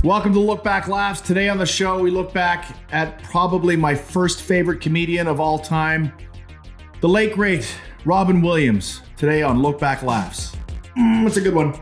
Welcome to Look Back Laughs. Today on the show, we look back at probably my first favorite comedian of all time, the late great Robin Williams. Today on Look Back Laughs. It's a good one.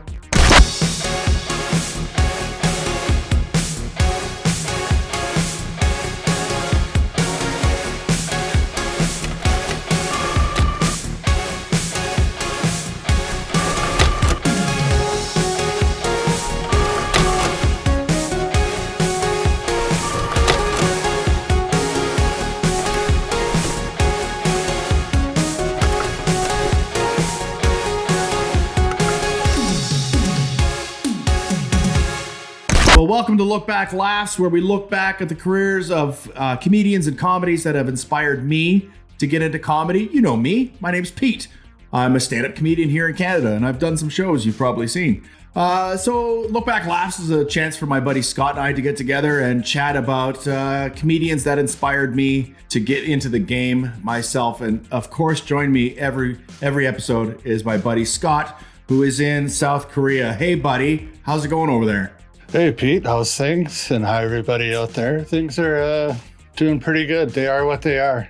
Well, welcome to Look Back Laughs, where we look back at the careers of comedians and comedies that have inspired me to get into comedy. You know me. My name's Pete. I'm a stand-up comedian here in Canada, and I've done some shows you've probably seen. So Look Back Laughs is a chance for my buddy Scott and I to get together and chat about comedians that inspired me to get into the game myself. And of course, join me every episode is my buddy Scott, who is in South Korea. Hey, buddy. How's it going over there? Hey Pete, how's things? And hi everybody out there. Things are doing pretty good. They are what they are.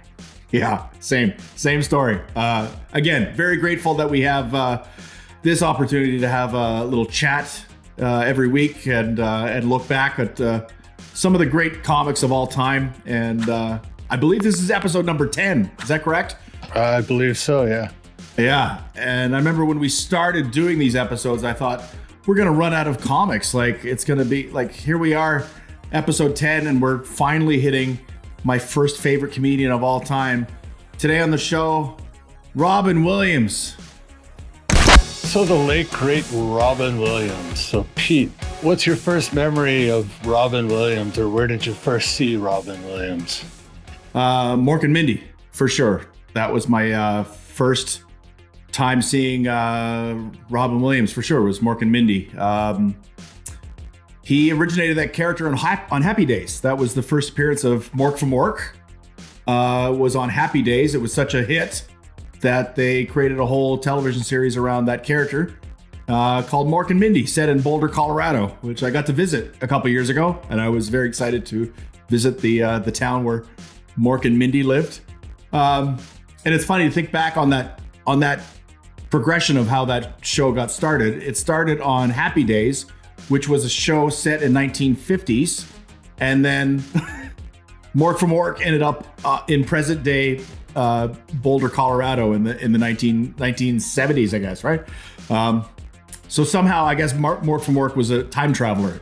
Yeah, same story. Again, very grateful that we have this opportunity to have a little chat every week and look back at some of the great comics of all time. And I believe this is episode number 10. Is that correct? I believe so, yeah. Yeah, and I remember when we started doing these episodes, I thought, we're going to run out of comics. Like, it's going to be like, here we are, episode 10, and we're finally hitting my first favorite comedian of all time. Today on the show, Robin Williams. So the late, great Robin Williams. So Pete, what's your first memory of Robin Williams, or where did you first see Robin Williams? Mork and Mindy, for sure. That was my first time seeing Robin Williams, for sure, was Mork and Mindy. He originated that character on Happy Days. That was the first appearance of Mork from Mork. Was on Happy Days. It was such a hit that they created a whole television series around that character called Mork and Mindy, set in Boulder, Colorado, which I got to visit a couple years ago, and I was very excited to visit the town where Mork and Mindy lived. And it's funny to think back on that progression of how that show got started. It started on Happy Days, which was a show set in 1950s, and then Mork from Mork ended up in present day Boulder, Colorado in the 1970s, I guess, right? So somehow, I guess Mork from Mork was a time traveler.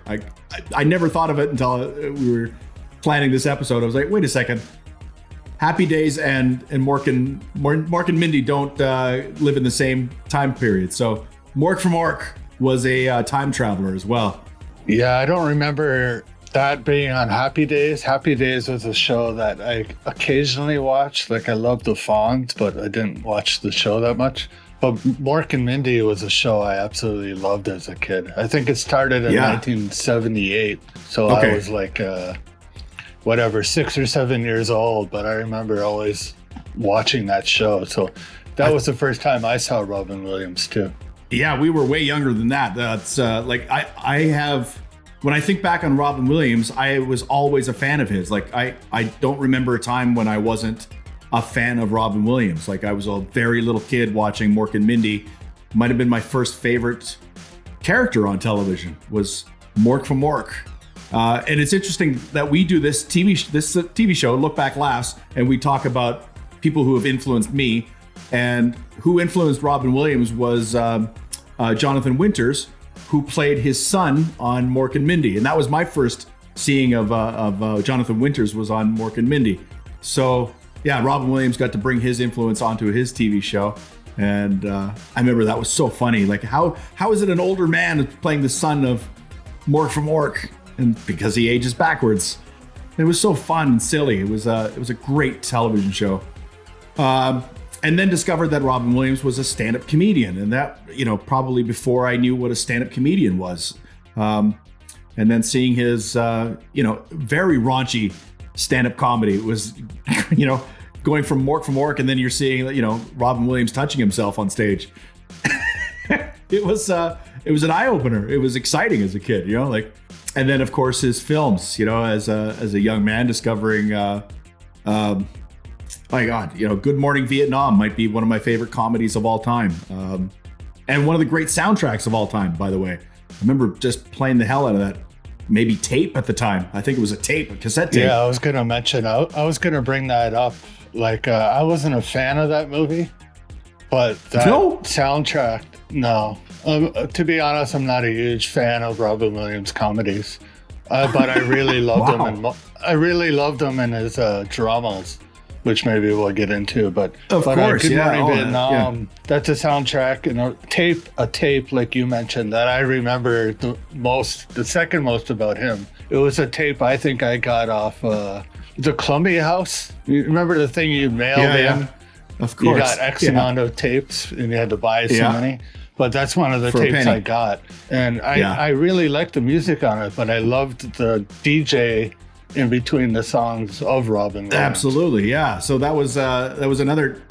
I never thought of it until we were planning this episode. I was like, wait a second. Happy Days and Mork and Mindy don't live in the same time period. So Mork from Mork was a time traveler as well. Yeah, I don't remember that being on Happy Days. Happy Days was a show that I occasionally watched. Like, I loved the Fonz, but I didn't watch the show that much. But Mork and Mindy was a show I absolutely loved as a kid. I think it started in 1978. So okay. I was like... 6 or 7 years old, but I remember always watching that show. So that was the first time I saw Robin Williams too. Yeah, we were way younger than that. That's I have, when I think back on Robin Williams, I was always a fan of his. Like, I don't remember a time when I wasn't a fan of Robin Williams. Like, I was a very little kid watching Mork and Mindy. Might have been my first favorite character on television was Mork from Mork. And it's interesting that we do this TV show, Look Back Laughs, and we talk about people who have influenced me. And who influenced Robin Williams was Jonathan Winters, who played his son on Mork and Mindy. And that was my first seeing of Jonathan Winters, was on Mork and Mindy. So yeah, Robin Williams got to bring his influence onto his TV show. And I remember that was so funny. Like, how is it an older man playing the son of Mork from Mork? And because he ages backwards. It was so fun and silly. It was a great television show. And then discovered that Robin Williams was a stand-up comedian, and that, probably before I knew what a stand-up comedian was. And then seeing his very raunchy stand-up comedy. It was going from Mork, and then you're seeing Robin Williams touching himself on stage. It was an eye-opener. It was exciting as a kid, And then, of course, his films, as a young man discovering, my God, Good Morning Vietnam might be one of my favorite comedies of all time. And one of the great soundtracks of all time, by the way. I remember just playing the hell out of that. Maybe tape at the time. I think it was a cassette tape. Yeah, I was going to mention, I was going to bring that up. Like, I wasn't a fan of that movie, but that soundtrack, no. To be honest, I'm not a huge fan of Robin Williams comedies, but I really loved him. I really loved him in his dramas, which maybe we'll get into. But Good Morning Vietnam, that's a soundtrack and a tape like you mentioned that I remember the second most about him. It was a tape I think I got off the Columbia House. You remember the thing you mailed in? Yeah. Of course. You got X amount of tapes and you had to buy so many. But that's one of the tapes I got. And I really liked the music on it, but I loved the DJ in between the songs of Robin Williams. Absolutely, yeah. So that was another.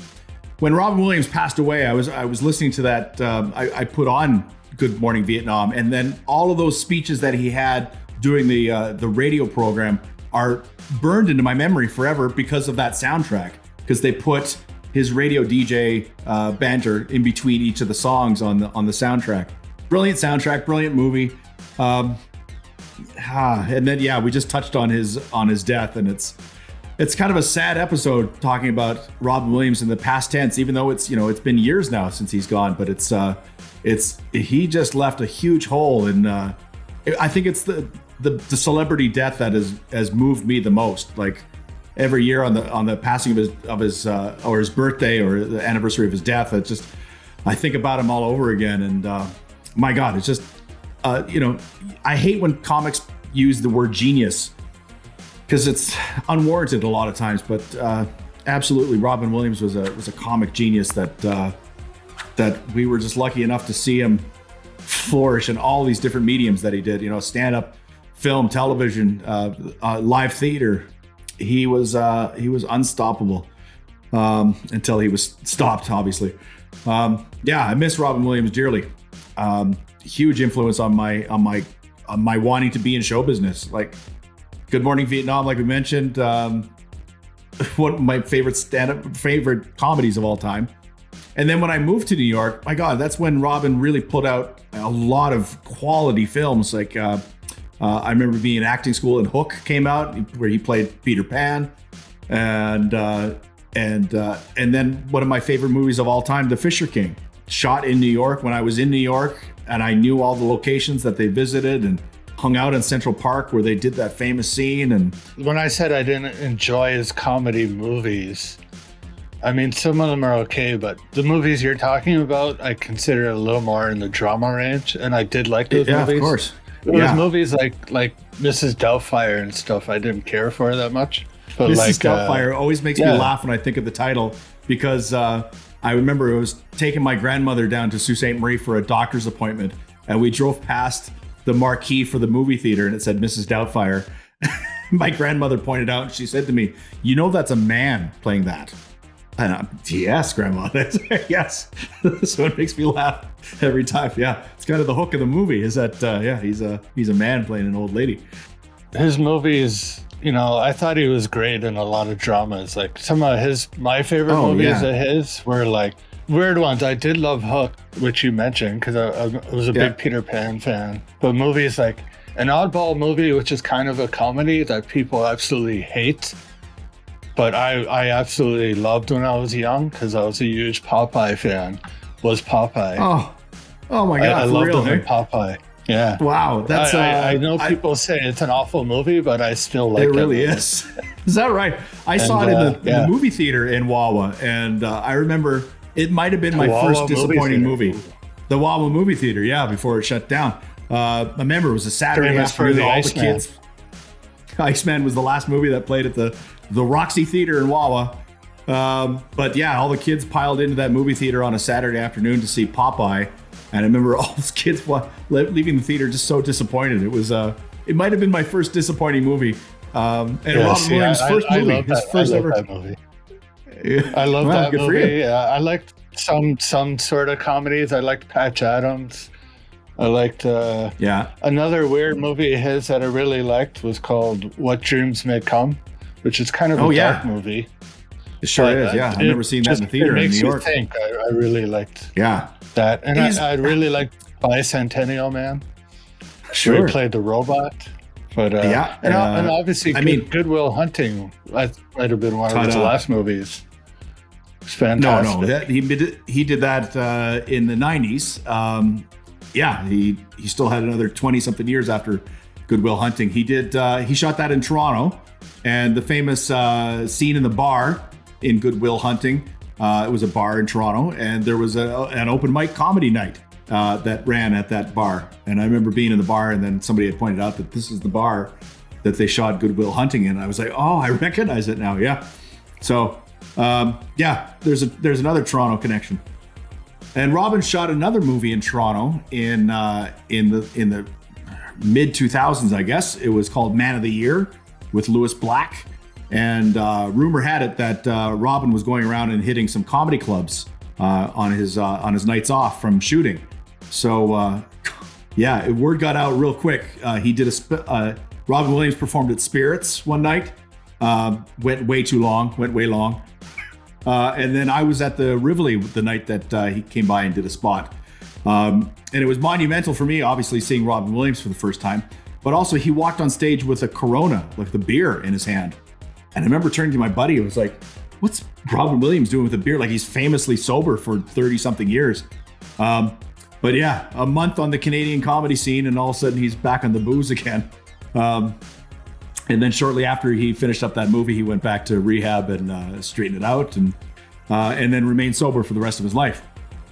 When Robin Williams passed away, I was listening to that. I put on Good Morning Vietnam, and then all of those speeches that he had during the radio program are burned into my memory forever because of that soundtrack. Because they put his radio DJ banter in between each of the songs on the soundtrack. Brilliant soundtrack, brilliant movie. And then we just touched on his death, and it's kind of a sad episode talking about Robin Williams in the past tense, even though it's been years now since he's gone, but he just left a huge hole, and I think it's the celebrity death that has moved me the most. Like every year on the passing of his or his birthday or the anniversary of his death, I think about him all over again, and my God, it's just. I hate when comics use the word genius because it's unwarranted a lot of times. But absolutely, Robin Williams was a comic genius that we were just lucky enough to see him flourish in all these different mediums that he did. Stand-up, film, television, live theater. He was unstoppable until he was stopped. Obviously, I miss Robin Williams dearly. Huge influence on my wanting to be in show business. Like Good Morning Vietnam, like we mentioned, one of my favorite comedies of all time. And then when I moved to New York, my God, that's when Robin really put out a lot of quality films. Like I remember being in acting school and Hook came out, where he played Peter Pan, and then one of my favorite movies of all time, The Fisher King, shot in New York when I was in New York. And I knew all the locations that they visited and hung out in Central Park where they did that famous scene. And when I said I didn't enjoy his comedy movies, I mean, some of them are okay, but the movies you're talking about, I consider a little more in the drama range. And I did like those movies. Yeah, of course. Those movies like Mrs. Doubtfire and stuff, I didn't care for that much. But Mrs. Doubtfire always makes me laugh when I think of the title because I remember I was taking my grandmother down to Sault Ste. Marie for a doctor's appointment, and we drove past the marquee for the movie theater, and it said Mrs. Doubtfire. My grandmother pointed out, and she said to me, that's a man playing that. And yes, Grandma, yes. So it makes me laugh every time. Yeah, it's kind of the hook of the movie is that, he's a man playing an old lady. His movies... I thought he was great in a lot of dramas. Like some of my favorite movies of his were like weird ones. I did love Hook, which you mentioned, because I was a big Peter Pan fan. But movies like an oddball movie, which is kind of a comedy that people absolutely hate, but I absolutely loved when I was young because I was a huge Popeye fan, was Popeye. Oh my God, I loved him in Popeye. Yeah. Wow. That's I know people say it's an awful movie, but I still like it. It really is. Is that right? I saw it in the movie theater in Wawa, and I remember it might have been my first disappointing movie. The Wawa movie theater, before it shut down. I remember it was a Saturday afternoon. All the kids. Iceman was the last movie that played at the Roxy Theater in Wawa. But all the kids piled into that movie theater on a Saturday afternoon to see Popeye. And I remember all those kids leaving the theater just so disappointed. It was it might have been my first disappointing movie. Robin Williams' first movie, his first ever movie. I love that movie. I liked some sort of comedies. I liked Patch Adams. I liked Yeah. another weird movie of his that I really liked was called What Dreams May Come, which is kind of Oh, a yeah. dark movie. It sure But, is. Yeah. I remember seeing that in the theater in New York. It makes you think. I really liked Yeah. that. And He's- I really liked Bicentennial Man. Sure. Where he played the robot. But Yeah, and obviously, I mean- Good Will Hunting might have been one of his Ta-da. last movies. It's fantastic. No. He did that in the 90s. Yeah, he still had another 20 something years after Good Will Hunting. He shot that in Toronto, and the famous scene in the bar in Good Will Hunting. It was a bar in Toronto, and there was an open mic comedy night that ran at that bar. And I remember being in the bar, and then somebody had pointed out that this is the bar that they shot Good Will Hunting in. I was like, oh, I recognize it now. Yeah. So, there's another Toronto connection. And Robin shot another movie in Toronto in the mid 2000s, I guess. It was called Man of the Year with Louis Black. And rumor had it that Robin was going around and hitting some comedy clubs on his nights off from shooting. So word got out real quick. He did Robin Williams performed at Spirits one night. Went way long. And then I was at the Rivoli the night that he came by and did a spot. And it was monumental for me, obviously, seeing Robin Williams for the first time. But also, he walked on stage with a Corona, like the beer, in his hand. And I remember turning to my buddy. It was like, what's Robin Williams doing with a beer? Like, he's famously sober for 30-something years. But yeah, a month on the Canadian comedy scene, and all of a sudden, he's back on the booze again. And then shortly after he finished up that movie, he went back to rehab and straightened it out, and then remained sober for the rest of his life.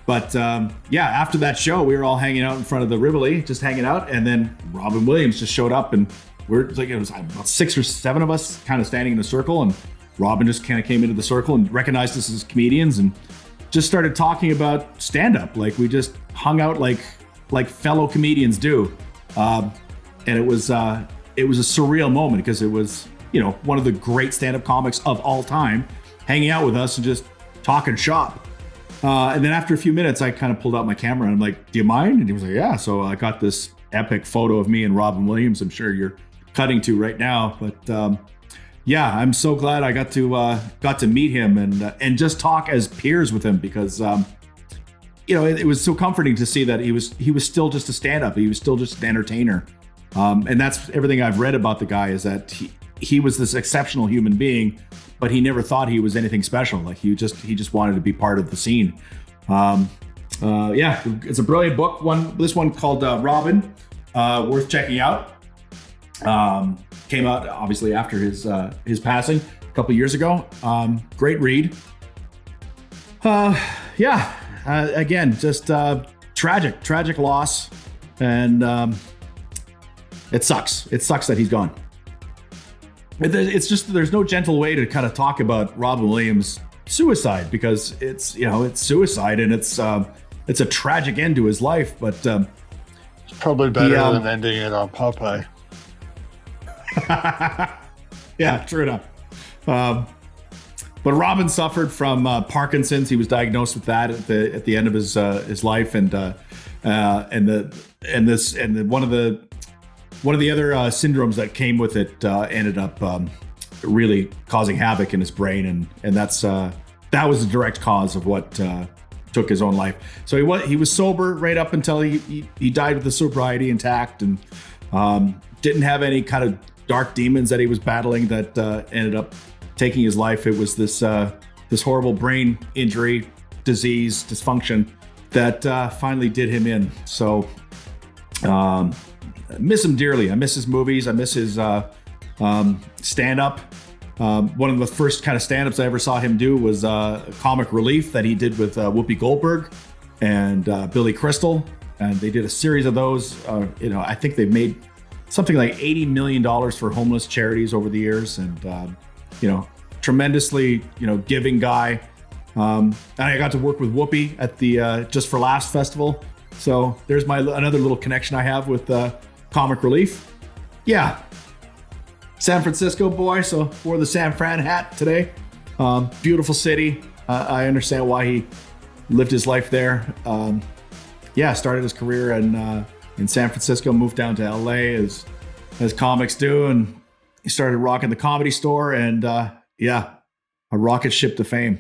But after that show, we were all hanging out in front of the Rivoli, just hanging out, and then Robin Williams just showed up, and it was about 6 or 7 of us kind of standing in a circle, and Robin just kind of came into the circle and recognized us as comedians, and just started talking about stand-up. Like, we just hung out like fellow comedians do, and it was a surreal moment because it was, one of the great stand-up comics of all time hanging out with us and just talking shop. And then after a few minutes, I kind of pulled out my camera and I'm like, do you mind? And he was like, yeah. So I got this epic photo of me and Robin Williams. I'm sure you're cutting to right now. But I'm so glad I got to meet him and just talk as peers with him because, it was so comforting to see that he was still just a stand-up. He was still just an entertainer. And that's everything I've read about the guy, is that he was this exceptional human being, but he never thought he was anything special. Like, he just wanted to be part of the scene. It's a brilliant book. This one called Robin, worth checking out. Came out obviously after his passing a couple years ago. Great read. Again, just tragic loss, and it sucks. It sucks that he's gone. It's just, there's no gentle way to kind of talk about Robin Williams' suicide, because it's suicide, and it's a tragic end to his life. But it's probably better than ending it on Popeye. Yeah, true enough. But Robin suffered from Parkinson's. He was diagnosed with that at the end of his life, and one of the other syndromes that came with it ended up really causing havoc in his brain, and that was the direct cause of what took his own life. So he was sober right up until he died with the sobriety intact, and didn't have any kind of dark demons that he was battling that ended up taking his life. It was this horrible brain injury, disease, dysfunction that finally did him in. So. I miss him dearly. I miss his movies. I miss his stand-up. One of the first kind of stand-ups I ever saw him do was Comic Relief that he did with Whoopi Goldberg and Billy Crystal. And they did a series of those. I think they've made something like $80 million for homeless charities over the years. And, tremendously, giving guy. And I got to work with Whoopi at the Just for Laughs Festival. So there's another little connection I have with Comic Relief. Yeah. San Francisco boy, so wore the San Fran hat today. Beautiful city. I understand why he lived his life there. yeah, started his career in San Francisco, moved down to LA as comics do, and he started rocking the Comedy Store, and yeah, a rocket ship to fame.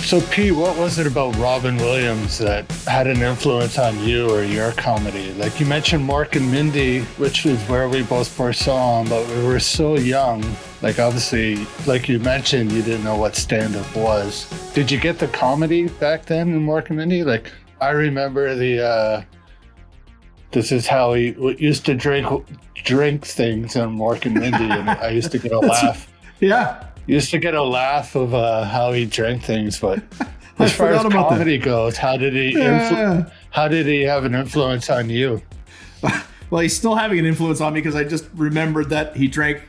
So, Pete, what was it about Robin Williams that had an influence on you or your comedy? Like you mentioned Mork and Mindy, which was where we both first saw him, but we were so young. Like, obviously, like you mentioned, you didn't know what stand-up was. Did you get the comedy back then in Mork and Mindy? Like, I remember this is how he used to drink things on Mork and Mindy, and I used to get a laugh. Yeah. Used to get a laugh of how he drank things, but as far as comedy goes, how did he have an influence on you? Well, he's still having an influence on me because I just remembered that he drank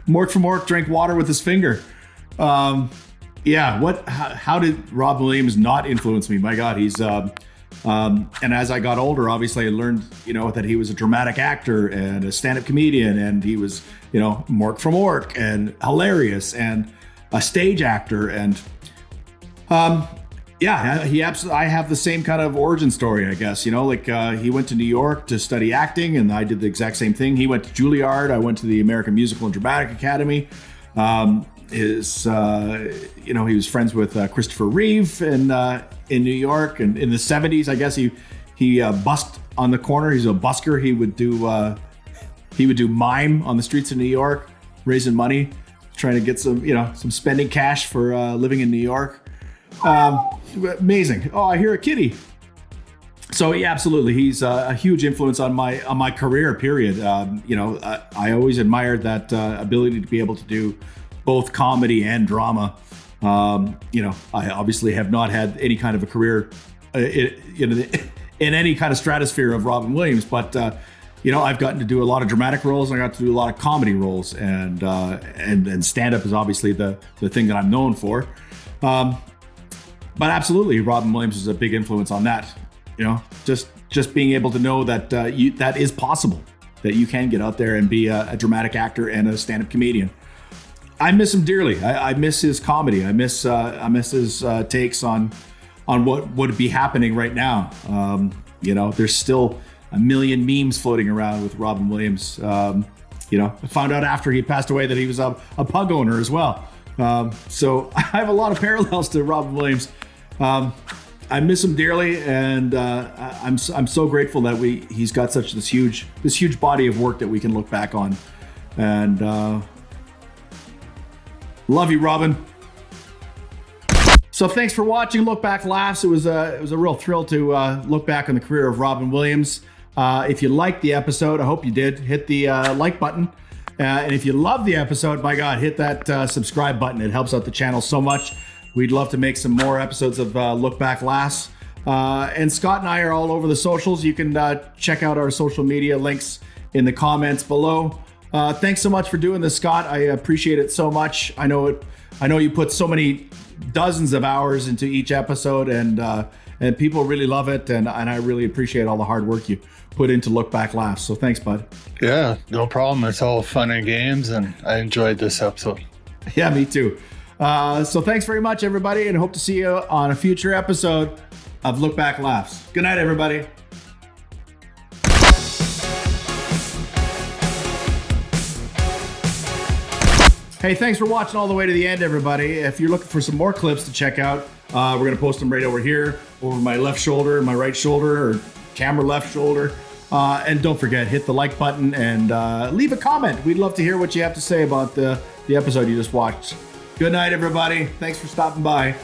Mork from Mork drank water with his finger. Yeah, how did Robin Williams not influence me? My God, he's and as I got older, obviously I learned, that he was a dramatic actor and a stand-up comedian, and he was, Mork from Mork and hilarious and a stage actor. And yeah, I have the same kind of origin story, I guess. He went to New York to study acting, and I did the exact same thing. He went to Juilliard. I went to the American Musical and Dramatic Academy. He was friends with Christopher Reeve in New York, and in the 70s, I guess he busked on the corner. He's a busker. He would do mime on the streets of New York, raising money, trying to get some spending cash for living in New York. Amazing. Oh, I hear a kitty. So yeah, absolutely, he's a huge influence on my career. Period. I always admired that ability to be able to do both comedy and drama. I obviously have not had any kind of a career in any kind of stratosphere of Robin Williams, but I've gotten to do a lot of dramatic roles, and I got to do a lot of comedy roles, and stand-up is obviously the thing that I'm known for. But absolutely, Robin Williams is a big influence on that. Just being able to know that that is possible, that you can get out there and be a dramatic actor and a stand-up comedian. I miss him dearly. I miss his comedy. I miss his takes on what would be happening right now. There's still a million memes floating around with Robin Williams. I found out after he passed away that he was a pug owner as well. So I have a lot of parallels to Robin Williams. I miss him dearly, and I'm so grateful that he's got such this huge body of work that we can look back on. And love you, Robin. So thanks for watching Look Back Laughs. It was a real thrill to look back on the career of Robin Williams. If you liked the episode, I hope you did, hit the like button. And if you love the episode, by God, hit that subscribe button. It helps out the channel so much. We'd love to make some more episodes of Look Back Laughs. And Scott and I are all over the socials. You can check out our social media links in the comments below. Thanks so much for doing this, Scott. I appreciate it so much. I know you put so many dozens of hours into each episode, and people really love it, and I really appreciate all the hard work you put into Look Back Laughs. So thanks, bud. Yeah, no problem. It's all fun and games, and I enjoyed this episode. Yeah, me too. So thanks very much, everybody, and hope to see you on a future episode of Look Back Laughs. Good night, everybody. Hey, thanks for watching all the way to the end, everybody. If you're looking for some more clips to check out, we're going to post them right over here, over my left shoulder, my right shoulder, or camera left shoulder. And don't forget, hit the like button and leave a comment. We'd love to hear what you have to say about the episode you just watched. Good night, everybody. Thanks for stopping by.